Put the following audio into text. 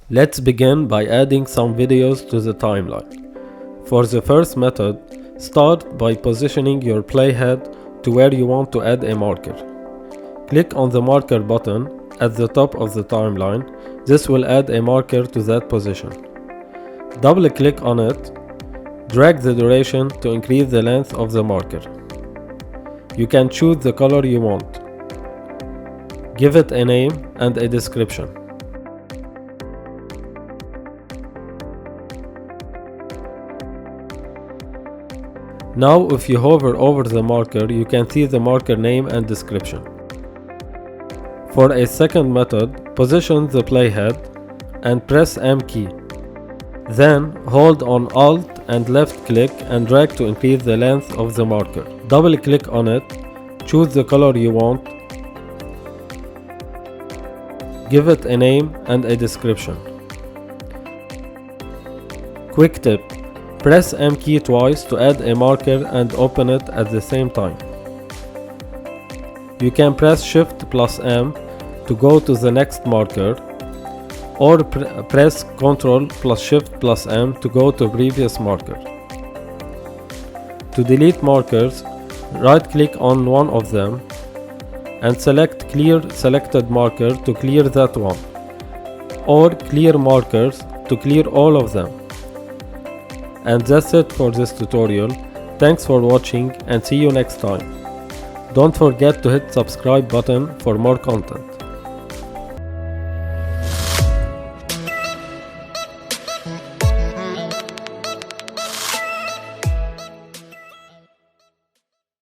Let's begin by adding some videos to the timeline. For the first method, start by positioning your playhead to where you want to add a marker. Click on the marker button at the top of the timeline. This will add a marker to that position. Double-click on it. Drag the duration to increase the length of the marker. You can choose the color you want. Give it a name and a description. Now, if you hover over the marker, you can see the marker name and description. For a second method, position the playhead and press M key. Then hold on Alt and left click and drag to increase the length of the marker. Double click on it, choose the color you want, give it a name and a description. Quick tip: press M key twice to add a marker and open it at the same time. You can press Shift plus M to go to the next marker, or press Ctrl plus Shift plus M to go to previous marker. To delete markers, right-click on one of them and select Clear Selected Marker to clear that one, or Clear Markers to clear all of them. And that's it for this tutorial. Thanks for watching and see you next time. Don't forget to hit subscribe button for more content.